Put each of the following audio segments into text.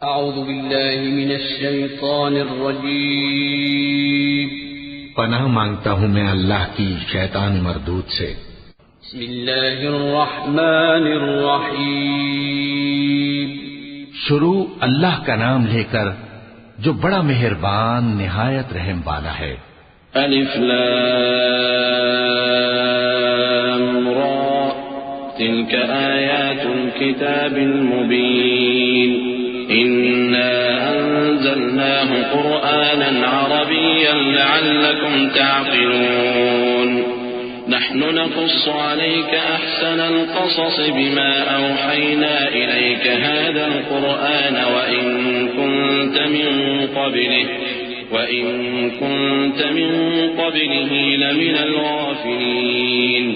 اعوذ باللہ من الشیطان الرجیم پناہ مانگتا ہوں میں اللہ کی شیطان مردود سے۔ بسم اللہ الرحمن الرحیم شروع اللہ کا نام لے کر جو بڑا مہربان نہایت رحم والا ہے۔ الف لام را تلك آیات الكتاب المبین إنا أنزلناه قرآنا عربيا لعلكم تعقلون نحن نقص عليك أحسن القصص بما أوحينا إليك هذا القرآن وإن كنت من قبله لمن الغافلين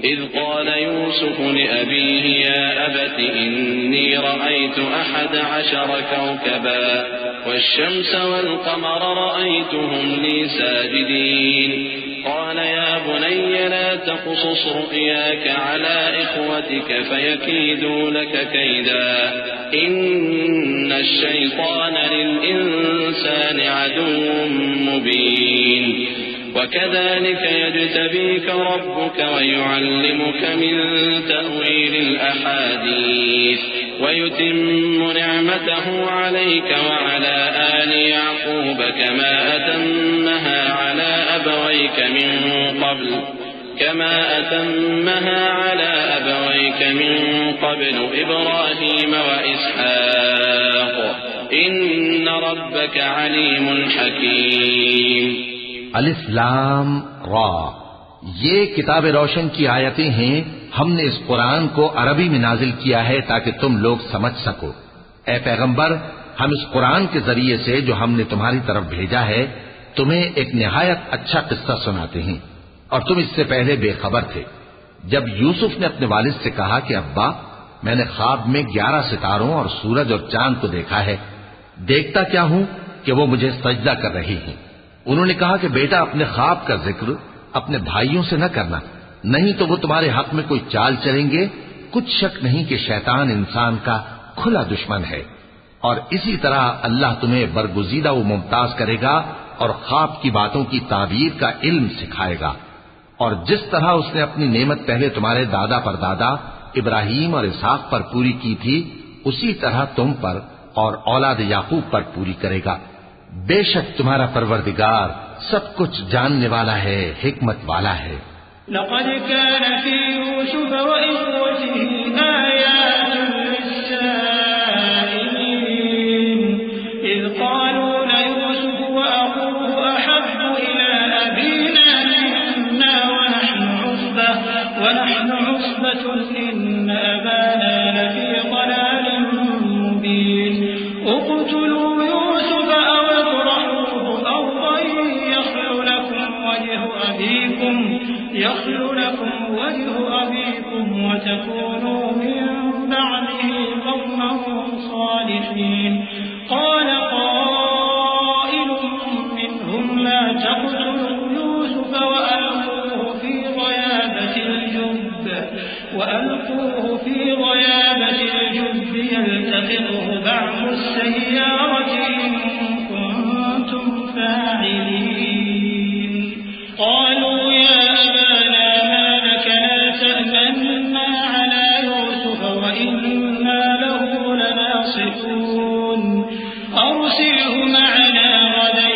إذ قال يوسف لأبيه يا أبت إني رأيت 11 كوكبا والشمس والقمر رأيتهم لي ساجدين قال يا بني لا تقصص رؤياك على إخوتك فيكيدوا لك كيدا إن الشيطان للإنسان عدو مبين وكذلك يجتبيك ربك ويعلمك من تأويل الأحاديث ويتم نعمته عليك وعلى آل يعقوب كما أتمها على أبويك من قبل إبراهيم وإسحاق إن ربك عليم حكيم۔ الف لام را، یہ کتاب روشن کی آیتیں ہیں۔ ہم نے اس قرآن کو عربی میں نازل کیا ہے تاکہ تم لوگ سمجھ سکو۔ اے پیغمبر، ہم اس قرآن کے ذریعے سے جو ہم نے تمہاری طرف بھیجا ہے تمہیں ایک نہایت اچھا قصہ سناتے ہیں، اور تم اس سے پہلے بے خبر تھے۔ جب یوسف نے اپنے والد سے کہا کہ ابا، میں نے خواب میں 11 ستاروں اور سورج اور چاند کو دیکھا ہے، دیکھتا کیا ہوں کہ وہ مجھے سجدہ کر رہی ہیں۔ انہوں نے کہا کہ بیٹا، اپنے خواب کا ذکر اپنے بھائیوں سے نہ کرنا، نہیں تو وہ تمہارے حق میں کوئی چال چلیں گے۔ کچھ شک نہیں کہ شیطان انسان کا کھلا دشمن ہے، اور اسی طرح اللہ تمہیں برگزیدہ و ممتاز کرے گا اور خواب کی باتوں کی تعبیر کا علم سکھائے گا، اور جس طرح اس نے اپنی نعمت پہلے تمہارے دادا پر دادا ابراہیم اور اسحاق پر پوری کی تھی، اسی طرح تم پر اور اولاد یعقوب پر پوری کرے گا۔ بے شک تمہارا پروردگار سب کچھ جاننے والا ہے، حکمت والا ہے۔ لقد كان في يوسف وإخوته آيات للسائلين إذ قالوا ليوسف وأخوه أحب إلى أبينا منا ونحن عصبة إن أبانا لفي ضلال مبين اقتلوا يوسف أو اطرحوه أرضا يخل لكم وجه أبيكم وتكونوا من بعده قوما صالحين قال قائل منهم لا تقتلوا يوسف وألقوه في غيابة الجب يلتقطه بعض السيارة إن كنتم فاعلين قالوا يا أبانا ما لك لا تأمنا على يوسف وإنا له لناصحون أرسله معنا غدا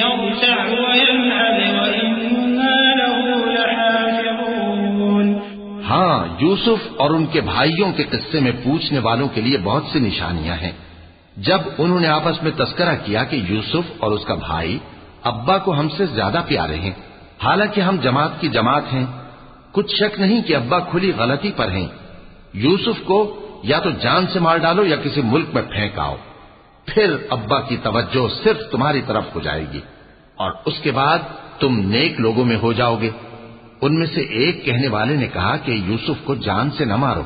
يرتع ويلعب وإنا له لحافظون۔ ہاں، یوسف اور ان کے بھائیوں کے قصے میں پوچھنے والوں کے لیے بہت سی نشانیاں ہیں۔ جب انہوں نے آپس میں تذکرہ کیا کہ یوسف اور اس کا بھائی ابا کو ہم سے زیادہ پیارے ہیں، حالانکہ ہم جماعت کی جماعت ہیں، کچھ شک نہیں کہ ابا کھلی غلطی پر ہیں۔ یوسف کو یا تو جان سے مار ڈالو یا کسی ملک میں پھینک آؤ، پھر ابا کی توجہ صرف تمہاری طرف ہو جائے گی، اور اس کے بعد تم نیک لوگوں میں ہو جاؤ گے۔ ان میں سے ایک کہنے والے نے کہا کہ یوسف کو جان سے نہ مارو،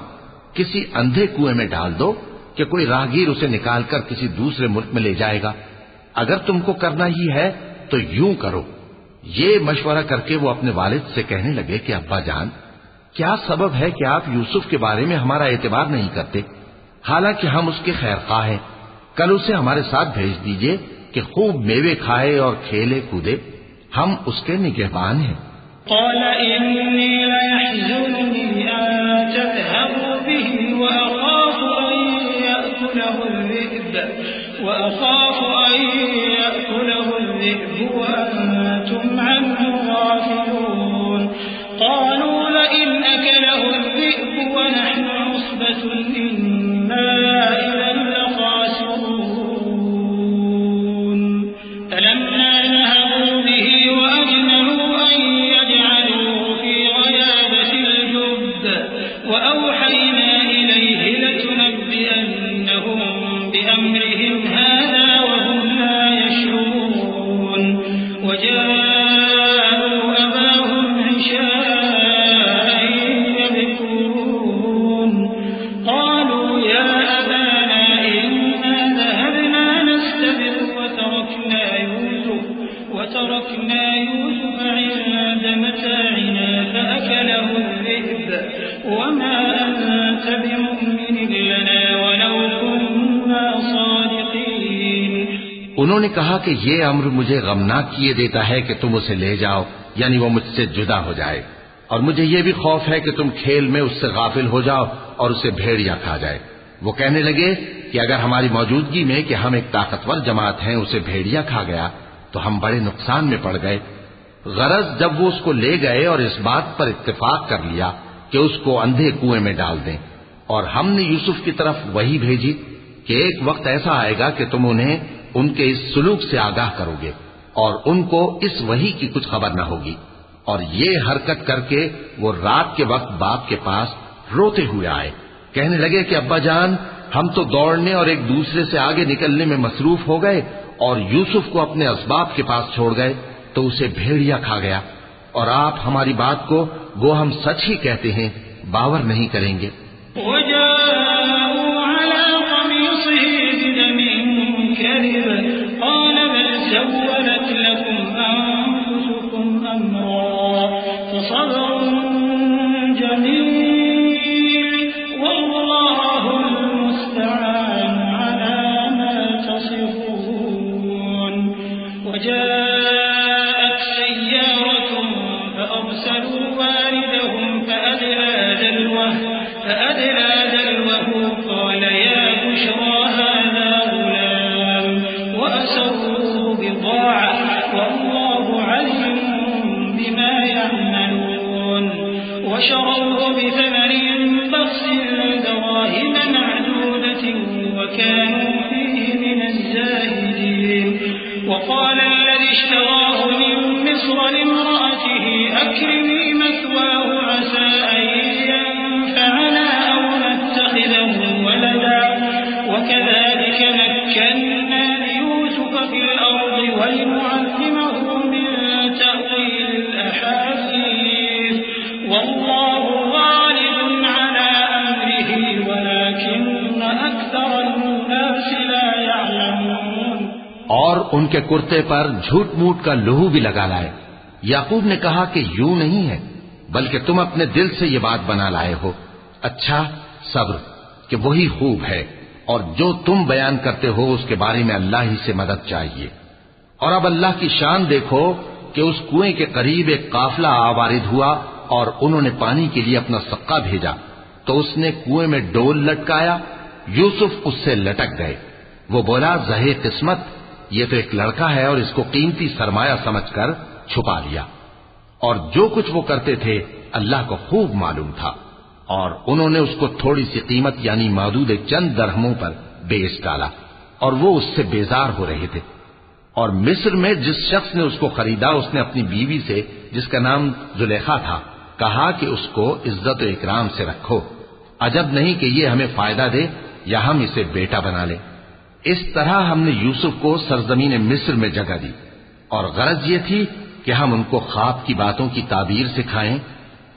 کسی اندھے کنویں میں ڈال دو کہ کوئی راہگیر اسے نکال کر کسی دوسرے ملک میں لے جائے گا۔ اگر تم کو کرنا ہی ہے تو یوں کرو۔ یہ مشورہ کر کے وہ اپنے والد سے کہنے لگے کہ ابا جان، کیا سبب ہے کہ آپ یوسف کے بارے میں ہمارا اعتبار نہیں کرتے، حالانکہ ہم اس کے خیر خواہ ہیں؟ کل اسے ہمارے ساتھ بھیج دیجئے کہ خوب میوے کھائے اور کھیلے کودے، ہم اس کے نگہبان ہیں۔ قال إني ليحزنني أن تذهبوا به وأخاف أن يأكله الذئب وأنتم عنه غافلون قالوا لئن أكله الذئب ونحن عصبة إنا إذا لخاسرون فلما ذهبوا به وأجمعوا أن يجعلوه في غيابة الجب وأوحينا إليه لتنبئنهم بأمرهم هذا وهم لا يشعرون وجاءوا أباهم عشاء يبكون قالوا يا أبانا إنا ذهبنا نستبق وتركنا يوسف عند متاعنا فأكله الذئب وما أنت بمؤمن لنا ولو كنا صادقين۔ انہوں نے کہا کہ یہ امر مجھے غمناک کیے دیتا ہے کہ تم اسے لے جاؤ، یعنی وہ مجھ سے جدا ہو جائے، اور مجھے یہ بھی خوف ہے کہ تم کھیل میں اس سے غافل ہو جاؤ اور اسے بھیڑیا کھا جائے۔ وہ کہنے لگے کہ اگر ہماری موجودگی میں کہ ہم ایک طاقتور جماعت ہیں اسے بھیڑیا کھا گیا تو ہم بڑے نقصان میں پڑ گئے۔ غرض جب وہ اس کو لے گئے اور اس بات پر اتفاق کر لیا کہ اس کو اندھے کنویں میں ڈال دیں، اور ہم نے یوسف کی طرف وحی بھیجی کہ ایک وقت ایسا آئے گا کہ تم انہیں ان کے اس سلوک سے آگاہ کرو گے اور ان کو اس وحی کی کچھ خبر نہ ہوگی۔ اور یہ حرکت کر کے وہ رات کے وقت باپ کے پاس روتے ہوئے آئے، کہنے لگے کہ ابا جان، ہم تو دوڑنے اور ایک دوسرے سے آگے نکلنے میں مصروف ہو گئے اور یوسف کو اپنے اسباب کے پاس چھوڑ گئے تو اسے بھیڑیا کھا گیا، اور آپ ہماری بات کو وہ ہم سچ ہی کہتے ہیں باور نہیں کریں گے۔ وجاءوا على قميصه بدم كذب قال بل سولت لكم أنفسكم أمرا فصبر جميل والله المستعان على ما تصفون۔ وجاءت سيارة فأرسلوا واردهم فأدلى دلوه قال يا بشرى هذا غلام وأسروه بضاعة والله عليم بما يعملون وشروه بثمن بخس دراهم معدودة وكانوا فيه من الزاهدين۔ وقال الذي اشتراه من مصر لامرأته أكرمي مثواه عسى أن ينفعنا أو نتخذه ولدا وكذلك مكنا ليوسف في الأرض ولنعلمه من تأويل الأحاديث والله غالب على أمره ولكن أكثر الناس لا يعلمون۔ اور ان کے کرتے پر جھوٹ موٹ کا لہو بھی لگا لائے۔ یعقوب نے کہا کہ یوں نہیں ہے، بلکہ تم اپنے دل سے یہ بات بنا لائے ہو۔ اچھا، صبر کہ وہی خوب ہے، اور جو تم بیان کرتے ہو اس کے بارے میں اللہ ہی سے مدد چاہیے۔ اور اب اللہ کی شان دیکھو کہ اس کنویں کے قریب ایک قافلہ آوارد ہوا اور انہوں نے پانی کے لیے اپنا سقا بھیجا تو اس نے کنویں میں ڈول لٹکایا، یوسف اس سے لٹک گئے۔ وہ بولا زہے قسمت، یہ تو ایک لڑکا ہے اور اس کو قیمتی سرمایہ سمجھ کر چھپا لیا۔ اور جو کچھ وہ کرتے تھے اللہ کو خوب معلوم تھا، اور انہوں نے اس کو تھوڑی سی قیمت یعنی معدود چند درہموں پر بیچ ڈالا، اور وہ اس سے بیزار ہو رہے تھے۔ اور مصر میں جس شخص نے اس کو خریدا اس نے اپنی بیوی سے جس کا نام زلیخا تھا کہا کہ اس کو عزت و اکرام سے رکھو، عجب نہیں کہ یہ ہمیں فائدہ دے یا ہم اسے بیٹا بنا لیں۔ اس طرح ہم نے یوسف کو سرزمین مصر میں جگہ دی، اور غرض یہ تھی کہ ہم ان کو خواب کی باتوں کی تعبیر سکھائیں،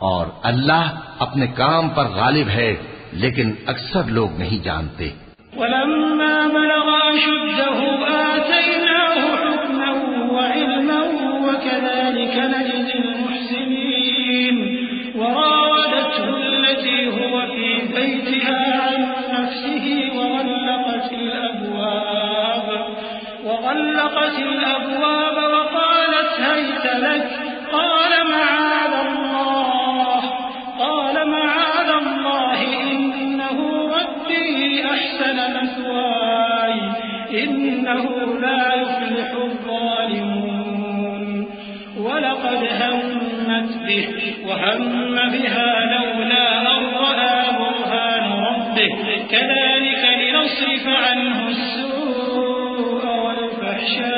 اور اللہ اپنے کام پر غالب ہے لیکن اکثر لوگ نہیں جانتے۔ ولما بلغ أشده آتيناه حكما وعلما وكذلك نجزي المحسنين وراودته التي هو في بيتها عن نفسه وغلقت الأبواب وغلقت الأبواب وقالت هيت لك قال معاذ الله إنه ربي أحسن مثواي إنه لا يفلح الظالمون ولقد همت به وهم بها لولا أن رأى برهان ربه كذلك لنصرف عنه السوء والفحشاء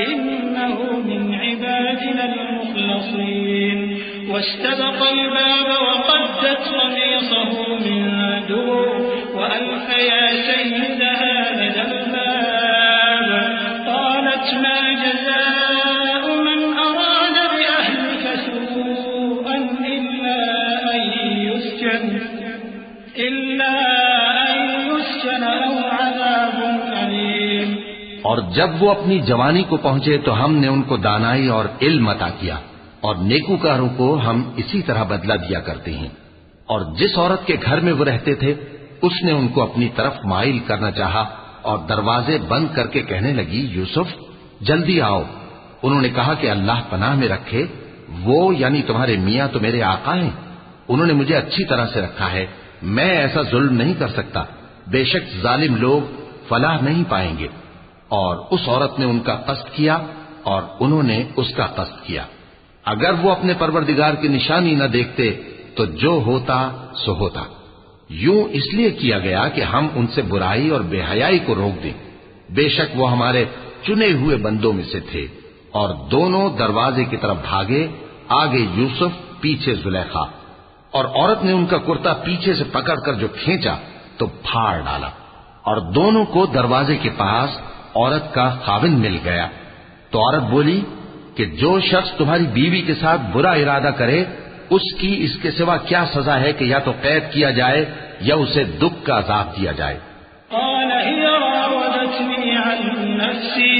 إنه من عبادنا المخلصين واستبق الباب وقدت قميصه من دبر وألف يا سيدها لدى الباب قالت ما جزاء من أراد بأهلك سوءا إلا أن يسجن أو عذاب أليم. اور جب وہ اپنی جوانی کو پہنچے تو ہم نے ان کو دانائی اور علم عطا کیا اور نیکوکاروں کو ہم اسی طرح بدلہ دیا کرتے ہیں. اور جس عورت کے گھر میں وہ رہتے تھے اس نے ان کو اپنی طرف مائل کرنا چاہا اور دروازے بند کر کے کہنے لگی یوسف جلدی آؤ. انہوں نے کہا کہ اللہ پناہ میں رکھے، وہ یعنی تمہارے میاں تو میرے آقا ہیں، انہوں نے مجھے اچھی طرح سے رکھا ہے، میں ایسا ظلم نہیں کر سکتا، بے شک ظالم لوگ فلاح نہیں پائیں گے. اور اس عورت نے ان کا قصد کیا اور انہوں نے اس کا قصد کیا. اگر وہ اپنے پروردگار کی نشانی نہ دیکھتے تو جو ہوتا سو ہوتا. یوں اس لیے کیا گیا کہ ہم ان سے برائی اور بے حیائی کو روک دیں. بے شک وہ ہمارے چنے ہوئے بندوں میں سے تھے. اور دونوں دروازے کی طرف بھاگے، آگے یوسف پیچھے زلیخا. اور عورت نے ان کا کرتا پیچھے سے پکڑ کر جو کھینچا تو پھاڑ ڈالا. اور دونوں کو دروازے کے پاس عورت کا خاوند مل گیا. تو عورت بولی کہ جو شخص تمہاری بیوی کے ساتھ برا ارادہ کرے اس کی اس کے سوا کیا سزا ہے کہ یا تو قید کیا جائے یا اسے دکھ کا عذاب دیا جائے. قال هي راودتني عن نفسي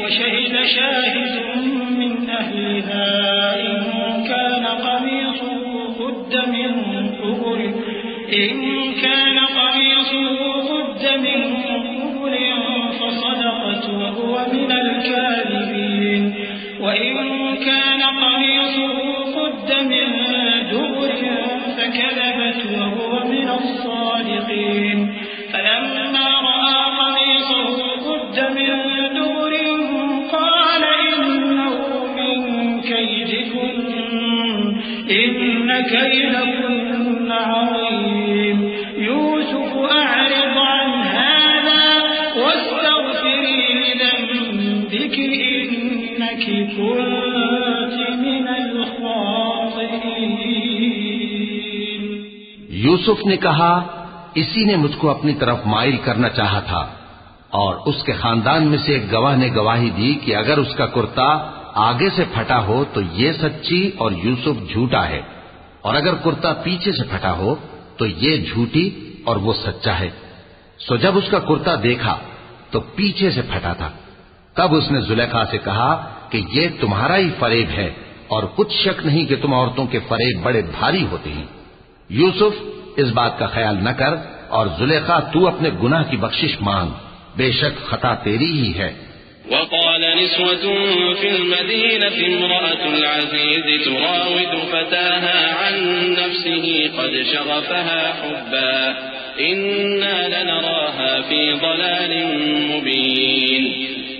وشهد شاهد من أهلها إن كان قميصه قد من قبل فصدقت وهو من الكاذبين وإن كان قميصه قد من دبر فكذبت وهو من الصادقين فلما رأى قميصه قد من دبر قال إنه من كيدكن إن كيدكن عظيم يوسف أعرض عن هذا واستغفري لذنبك إنك كنت من الخاطئين. یوسف نے کہا اسی نے مجھ کو اپنی طرف مائل کرنا چاہا تھا. اور اس کے خاندان میں سے ایک گواہ نے گواہی دی کہ اگر اس کا کرتا آگے سے پھٹا ہو تو یہ سچی اور یوسف جھوٹا ہے، اور اگر کرتا پیچھے سے پھٹا ہو تو یہ جھوٹی اور وہ سچا ہے. سو جب اس کا کرتا دیکھا تو پیچھے سے پھٹا تھا. تب اس نے زلیخا سے کہا کہ یہ تمہارا ہی فریب ہے اور کچھ شک نہیں کہ تم عورتوں کے فریب بڑے بھاری ہوتے ہیں. یوسف اس بات کا خیال نہ کر اور زلیخا تو اپنے گناہ کی بخشش مانگ، بے شک خطا تیری ہی ہے. وقال نسوة في المدينة امرأة العزيز تراود فتاها عن نفسه قد شغفها حبا إنا لنراها في ضلال مبين.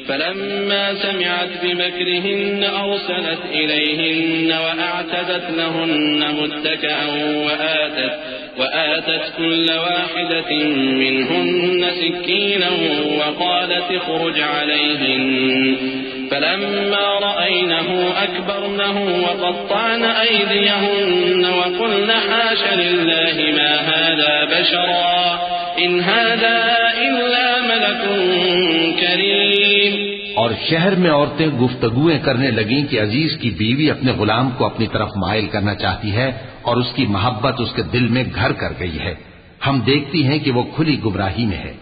فلما سمعت بمكرهن أرسلت إليهن وأعتدت لهن متكئا وآتت كل واحدة منهن سكينا وقالت اخرج عليهن. فلما رأينه أكبرنه وقطعن أيديهن وقلن حاش لله ما هذا بشرا إن هذا إلا ملك کریم. اور شہر میں عورتیں گفتگویں کرنے لگیں کہ عزیز کی بیوی اپنے غلام کو اپنی طرف مائل کرنا چاہتی ہے اور اس کی محبت اس کے دل میں گھر کر گئی ہے. ہم دیکھتی ہیں کہ وہ کھلی گمراہی میں ہے.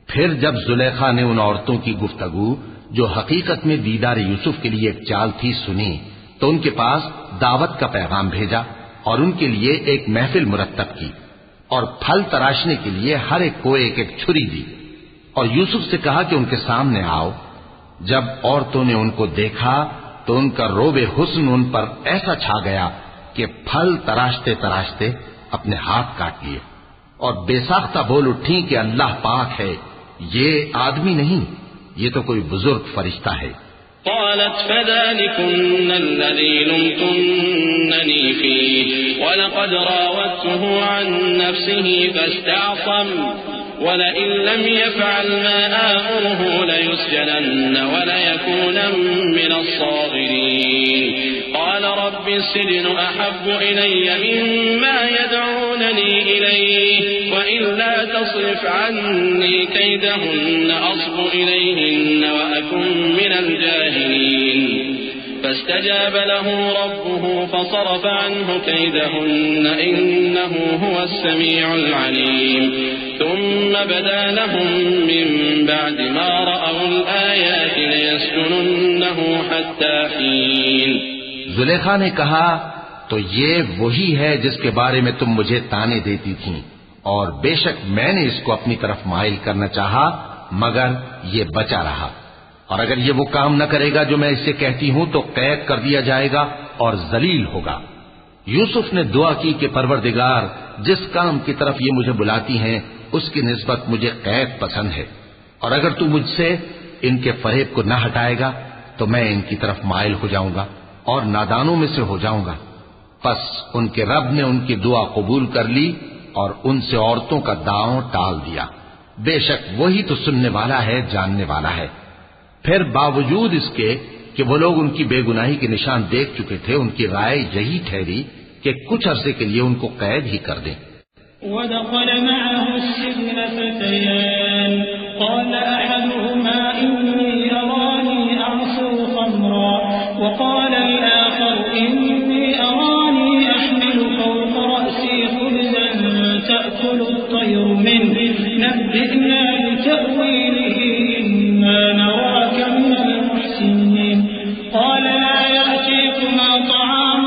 پھر جب زلیخا نے ان عورتوں کی گفتگو جو حقیقت میں دیدار یوسف کے لیے ایک چال تھی سنی تو ان کے پاس دعوت کا پیغام بھیجا اور ان کے لیے ایک محفل مرتب کی اور پھل تراشنے کے لیے ہر ایک کو ایک ایک چھری دی. اور یوسف سے کہا کہ ان کے سامنے آؤ۔ جب عورتوں نے ان کو دیکھا تو ان کا روب حسن ان پر ایسا چھا گیا کہ پھل تراشتے تراشتے اپنے ہاتھ کاٹ لیے، اور بے ساختہ بول اٹھی کہ اللہ پاک ہے، یہ آدمی نہیں، یہ تو کوئی بزرگ فرشتہ ہے۔ قالت فذلكن الذي لمتنني فيه ولقد راودته عن نفسه فاستعصم ولئن لم يفعل ما آمره ليسجنن وليكونا من الصاغرين قال رب السجن أحب إلي مما يدعونني إليه وإلا تصرف عني كيدهن أصب إليهن وأكن من الجاهلين فاستجاب له ربه فصرف عنه كيدهن إنه هو السميع العليم ثم بدا لهم من بعد ما رأوا الآيات ليسجننه حتى حين۔ زلیخا نے کہا تو یہ وہی ہے جس کے بارے میں تم مجھے تانے دیتی تھیں، اور بے شک میں نے اس کو اپنی طرف مائل کرنا چاہا مگر یہ بچا رہا، اور اگر یہ وہ کام نہ کرے گا جو میں اسے کہتی ہوں تو قید کر دیا جائے گا اور ذلیل ہوگا۔ یوسف نے دعا کی کہ پروردگار جس کام کی طرف یہ مجھے بلاتی ہیں اس کی نسبت مجھے قید پسند ہے، اور اگر تو مجھ سے ان کے فریب کو نہ ہٹائے گا تو میں ان کی طرف مائل ہو جاؤں گا اور نادانوں میں سے ہو جاؤں گا۔ پس ان کے رب نے ان کی دعا قبول کر لی اور ان سے عورتوں کا داؤں ٹال دیا، بے شک وہی تو سننے والا ہے، جاننے والا ہے۔ پھر باوجود اس کے کہ وہ لوگ ان کی بے گناہی کے نشان دیکھ چکے تھے، ان کی رائے یہی ٹھہری کہ کچھ عرصے کے لیے ان کو قید ہی کر دیں۔ ودخل معه السجن فتيان قال أحدهما إني أراني أعصر خمرا وقال الآخر إني أراني أحمل فوق رأسي خبزا تأكل الطير منه نبئنا بتأويله إنا نراك من المحسنين قال لا يأتيكما طعام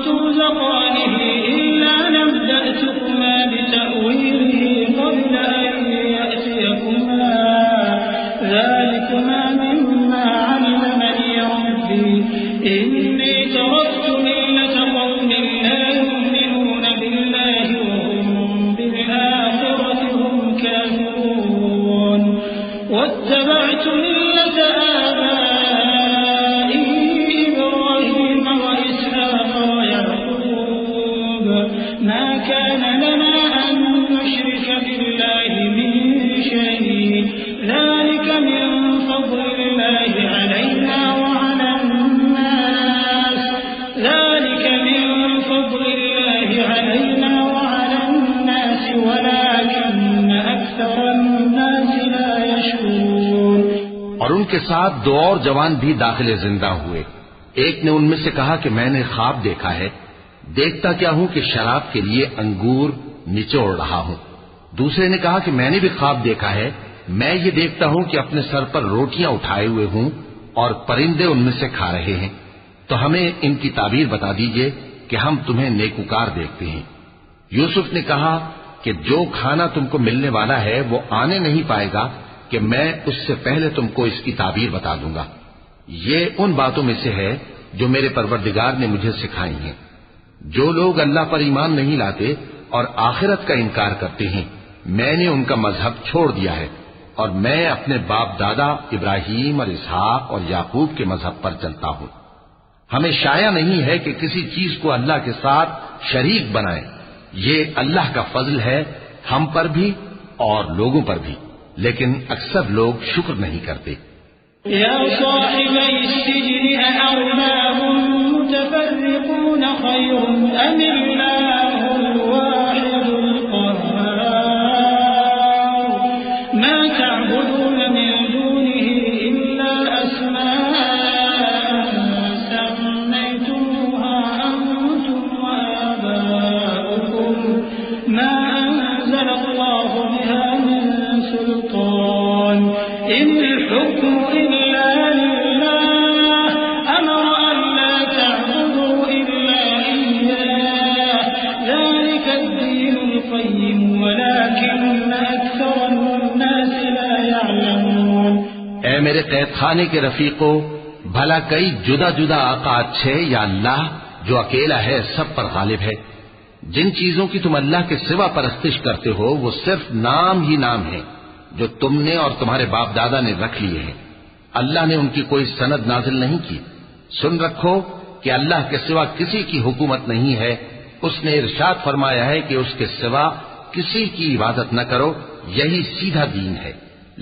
ترزقانه إلا نبأتكما بتأويله قبل أن يأتيكما ذلكما مما علمني ربي إني تركت ملة قوم لا يؤمنون بالله وهم بالآخرة هم كافرون واتبعت ملة آبائي إبراهيم وإسحاق ويعقوب ما كان لنا أن نشرك بالله من شيء ذلك من فضل الله علينا وعلى الناس ولكن أكثر الناس لا يشكرون۔ اور ان کے ساتھ دو اور جوان بھی داخل زندہ ہوئے۔ ایک نے ان میں سے کہا کہ میں نے خواب دیکھا ہے، دیکھتا کیا ہوں کہ شراب کے لیے انگور نچوڑ رہا ہوں۔ دوسرے نے کہا کہ میں نے بھی خواب دیکھا ہے، میں یہ دیکھتا ہوں کہ اپنے سر پر روٹیاں اٹھائے ہوئے ہوں اور پرندے ان میں سے کھا رہے ہیں، تو ہمیں ان کی تعبیر بتا دیجئے کہ ہم تمہیں نیکوکار دیکھتے ہیں۔ یوسف نے کہا کہ جو کھانا تم کو ملنے والا ہے وہ آنے نہیں پائے گا کہ میں اس سے پہلے تم کو اس کی تعبیر بتا دوں گا۔ یہ ان باتوں میں سے ہے جو میرے پروردگار نے مجھے سکھائی ہیں۔ جو لوگ اللہ پر ایمان نہیں لاتے اور آخرت کا انکار کرتے ہیں، میں نے ان کا مذہب چھوڑ دیا ہے اور میں اپنے باپ دادا ابراہیم اور اسحاق اور یعقوب کے مذہب پر چلتا ہوں۔ ہمیں شایع نہیں ہے کہ کسی چیز کو اللہ کے ساتھ شریک بنائیں، یہ اللہ کا فضل ہے ہم پر بھی اور لوگوں پر بھی، لیکن اکثر لوگ شکر نہیں کرتے۔ یا صاحبی السجن أأرباب متفرقون خير أم الله الواحد القهار ما تعبدون من دونه إلا أسماء سميتموها أنتم وآباؤكم ما أنزل الله بها من سلطان إن الحكم إلا لله أمر أن لا تعبدوا إلا إياه ذلك الدين القيم ولكن أكثر الناس لا يعلمون۔ اے میرے قید خانے کے رفیقو، بھلا کئی جدا جدا آقا اچھے یا اللہ جو اکیلا ہے سب پر غالب ہے؟ جن چیزوں کی تم اللہ کے سوا پرستش کرتے ہو وہ صرف نام ہی نام ہے جو تم نے اور تمہارے باپ دادا نے رکھ لیے ہیں، اللہ نے ان کی کوئی سند نازل نہیں کی۔ سن رکھو کہ اللہ کے سوا کسی کی حکومت نہیں ہے، اس نے ارشاد فرمایا ہے کہ اس کے سوا کسی کی عبادت نہ کرو، یہی سیدھا دین ہے،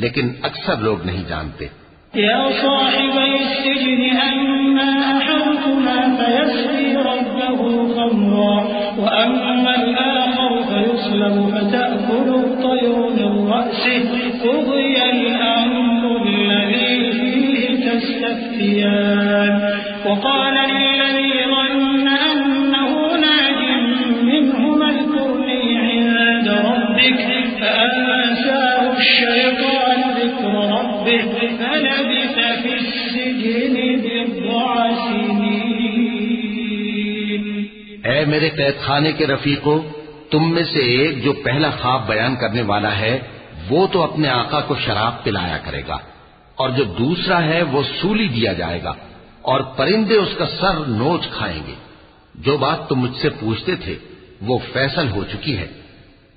لیکن اکثر لوگ نہیں جانتے۔ يا صاحبي السجن أما أحدكما فيسقي ربه خمرا وأما الآخر فيصلب فتأكل الطير من رأسه قضي الأمر الذي فيه تستفتيان وقال للذي ظن أنه ناج منهما اذكرني عند ربك فأنساه الشيطان ذكر ربه فلبث في السجن بضع سنين۔ اے میرے قید خانے کے رفیقو، تم میں سے ایک جو پہلا خواب بیان کرنے والا ہے وہ تو اپنے آقا کو شراب پلایا کرے گا، اور جو دوسرا ہے وہ سولی دیا جائے گا اور پرندے اس کا سر نوچ کھائیں گے۔ جو بات تم مجھ سے پوچھتے تھے وہ فیصل ہو چکی ہے۔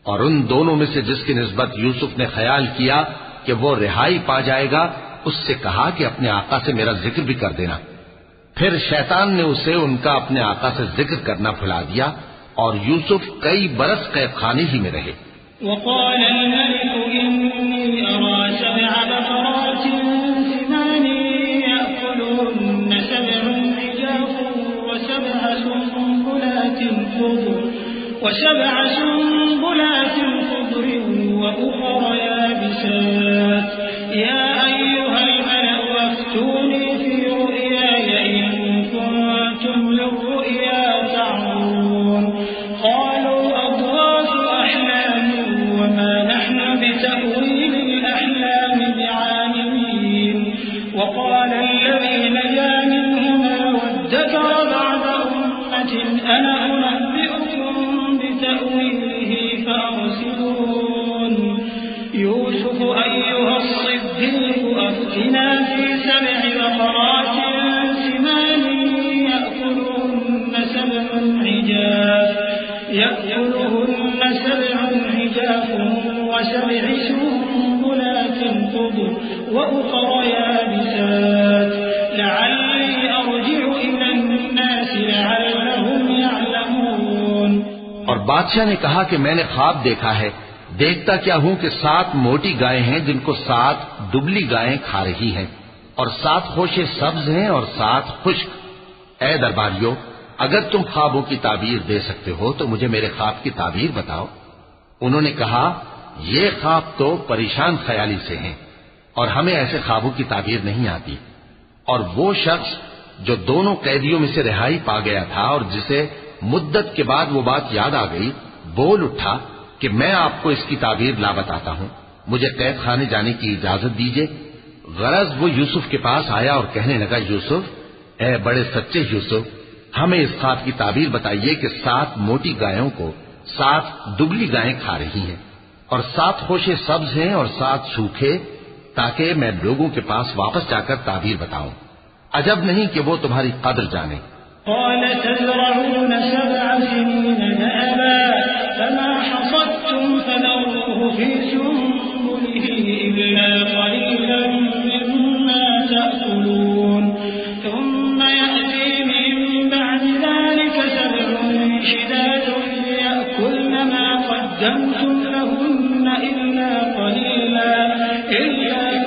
اور ان دونوں میں سے جس کی نسبت یوسف نے خیال کیا کہ وہ رہائی پا جائے گا، اس سے کہا کہ اپنے آقا سے میرا ذکر بھی کر دینا۔ پھر شیطان نے اسے ان کا اپنے آقا سے ذکر کرنا بھلا دیا اور یوسف کئی برس قید خانے ہی میں رہے۔ وقال الملك إني أرى 7 بقرات سمان يأكلهن 7 عجاف وسبع سنبلات خضر وأخر يابسات يا أيها الملأ وافتوني في رؤياي إن كنتم للرؤيا تعبرون قالوا أضغاث أحلام وما نحن بتأويل الأحلام بعالمين وقال الذي نجا منهما وادكر بعد أمة أنا أنبئكم بتأويله فأرسلون يوسف أيها الصديق أفتنا في 7 بقرات سمان يأكلهن 7 عجاف و7 سنبلات خضر وأخر يابسات لعلي أرجع إلى الناس لعلهم يعلمون۔ اور بادشاہ نے کہا کہ میں نے خواب دیکھا ہے، دیکھتا کیا ہوں کہ 7 موٹی گائیں ہیں جن کو 7 دبلی گائیں کھا رہی ہیں، اور 7 خوشے سبز ہیں اور 7 خشک۔ اے درباریوں، اگر تم خوابوں کی تعبیر دے سکتے ہو تو مجھے میرے خواب کی تعبیر بتاؤ۔ انہوں نے کہا یہ خواب تو پریشان خیالی سے ہیں اور ہمیں ایسے خوابوں کی تعبیر نہیں آتی۔ اور وہ شخص جو دونوں قیدیوں میں سے رہائی پا گیا تھا اور جسے مدت کے بعد وہ بات یاد آ گئی، بول اٹھا کہ میں آپ کو اس کی تعبیر لا بتاتا ہوں، مجھے قید خانے جانے کی اجازت دیجیے۔ غرض وہ یوسف کے پاس آیا اور کہنے لگا یوسف، اے بڑے سچے یوسف، ہمیں اس خواب کی تعبیر بتائیے کہ 7 موٹی گایوں کو 7 دبلی گائیں کھا رہی ہیں اور 7 خوشے سبز ہیں اور 7 سوکھے، تاکہ میں لوگوں کے پاس واپس جا کر تعبیر بتاؤں۔ عجب نہیں کہ وہ تمہاری قدر جانے۔ قال تزرعون 7 سنين دأبا فما حصدتم فذروه في سنبله إلا قليلا مما تأكلون ثم يأتي من بعد ذلك 7 شداد يأكلن ما قدمتم لهن إلا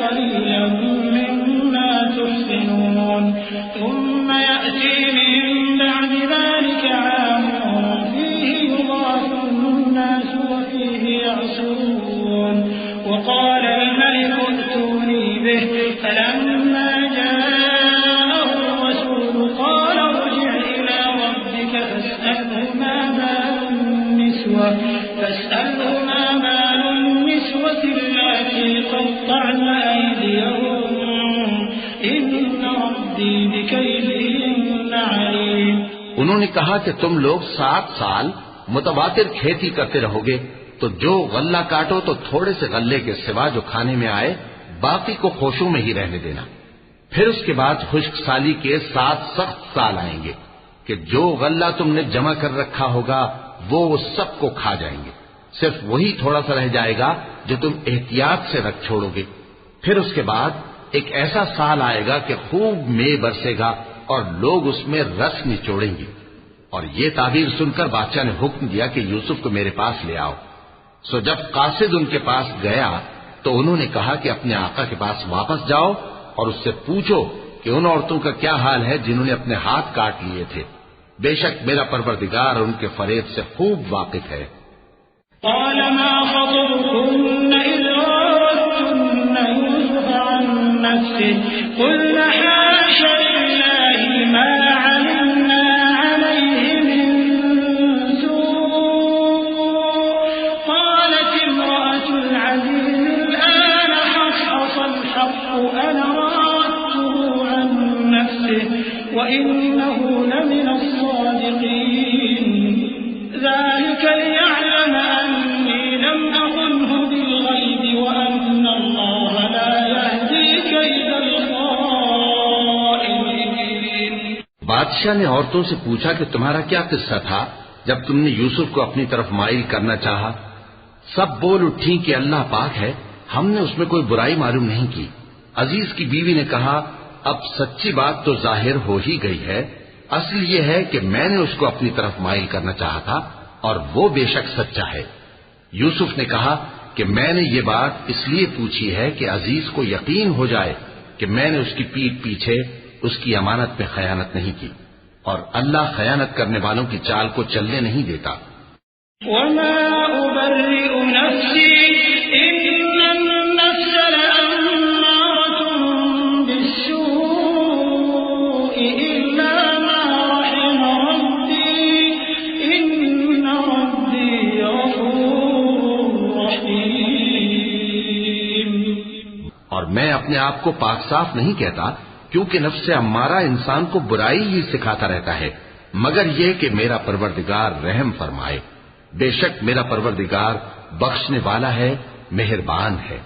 قليلا مما تحسنون ثم يأتي من بعد ذلك عام فيه يضاف الناس وفيه يعصرون وقال الملك ائتوني به فلما جاءه الرسول قال ارجع إلى ربك فاسأله ما بال النسوة التي قطعن أيديهن إن ربي بكيدهن عليم۔ انہوں نے کہا کہ تم لوگ 7 سال متواتر کھیتی کرتے رہو گے، تو جو غلہ کاٹو تو تھوڑے سے غلے کے سوا جو کھانے میں آئے باقی کو خوشوں میں ہی رہنے دینا۔ پھر اس کے بعد خشک سالی کے 7 سخت سال آئیں گے کہ جو غلہ تم نے جمع کر رکھا ہوگا وہ سب کو کھا جائیں گے، صرف وہی تھوڑا سا رہ جائے گا جو تم احتیاط سے رکھ چھوڑو گے۔ پھر اس کے بعد ایک ایسا سال آئے گا کہ خوب مے برسے گا اور لوگ اس میں رس نچوڑیں گے۔ اور یہ تعبیر سن کر بادشاہ نے حکم دیا کہ یوسف کو میرے پاس لے آؤ۔ سو جب قاصد ان کے پاس گیا تو انہوں نے کہا کہ اپنے آقا کے پاس واپس جاؤ اور اس سے پوچھو کہ ان عورتوں کا کیا حال ہے جنہوں نے اپنے ہاتھ کاٹ لیے تھے، بے شک میرا پروردگار ان کے فریب سے خوب واقف ہے۔ قال ما خطبكن إذ راوتن يوسف عن نفسه قلنا حاش لله ما علمنا عليه من سوء قالت امرأة العزيز الآن حصحص الحق أنا راودته عن نفسه وإنه لمن الصادقين ذلك ليعلم أني لم أخنه بالغيب وأن الله لا يهدي كيد الخائنين۔ بادشاہ نے عورتوں سے پوچھا کہ تمہارا کیا قصہ تھا جب تم نے یوسف کو اپنی طرف مائل کرنا چاہا؟ سب بول اٹھی کہ اللہ پاک ہے، ہم نے اس میں کوئی برائی معلوم نہیں کی۔ عزیز کی بیوی نے کہا اب سچی بات تو ظاہر ہو ہی گئی ہے، اصل یہ ہے کہ میں نے اس کو اپنی طرف مائل کرنا چاہا تھا اور وہ بے شک سچا ہے۔ یوسف نے کہا کہ میں نے یہ بات اس لیے پوچھی ہے کہ عزیز کو یقین ہو جائے کہ میں نے اس کی پیٹھ پیچھے اس کی امانت میں خیانت نہیں کی، اور اللہ خیانت کرنے والوں کی چال کو چلنے نہیں دیتا۔ وما أبرئ نفسي إن النفس لأمارة بالسوء إلا ما رحم ربي إن ربي غفور رحيم۔ اور میں اپنے آپ کو پاک صاف نہیں کہتا، کیونکہ نفس امارہ انسان کو برائی ہی سکھاتا رہتا ہے، مگر یہ کہ میرا پروردگار رحم فرمائے، بے شک میرا پروردگار بخشنے والا ہے، مہربان ہے۔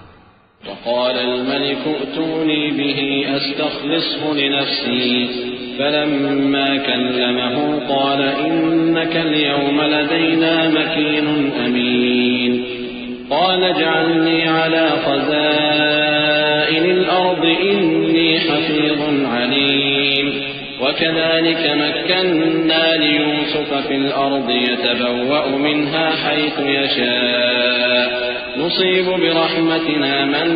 وقال الملك ائتوني به أستخلصه لنفسي فلما كلمه قال إنك اليوم لدينا مكين أمين قال اجعلني على خزائن الأرض إني حفيظ عليم وكذلك مكنا ليوسف في الأرض يتبوأ منها حيث يشاء نصيب برحمتنا من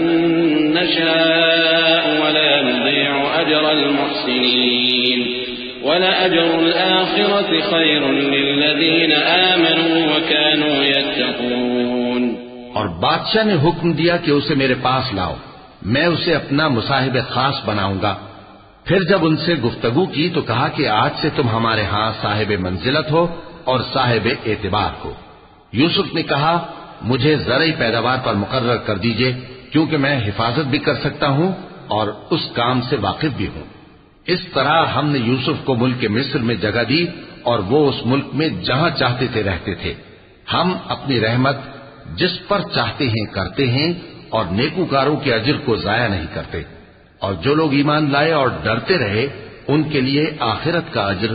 نشاء ولا نضيع أجر المحسنين ولأجر الآخرة خير للذين آمنوا وكانوا يتقون۔ اور بادشاہ نے حکم دیا کہ اسے میرے پاس لاؤ، میں اسے اپنا مصاحب خاص بناؤں گا۔ پھر جب ان سے گفتگو کی تو کہا کہ آج سے تم ہمارے ہاں صاحب منزلت ہو اور صاحب اعتبار ہو۔ یوسف نے کہا مجھے زرعی پیداوار پر مقرر کر دیجئے، کیونکہ میں حفاظت بھی کر سکتا ہوں اور اس کام سے واقف بھی ہوں۔ اس طرح ہم نے یوسف کو ملک مصر میں جگہ دی اور وہ اس ملک میں جہاں چاہتے تھے رہتے تھے۔ ہم اپنی رحمت جس پر چاہتے ہیں کرتے ہیں اور نیکوکاروں کے اجر کو ضائع نہیں کرتے، اور جو لوگ ایمان لائے اور ڈرتے رہے ان کے لیے آخرت کا اجر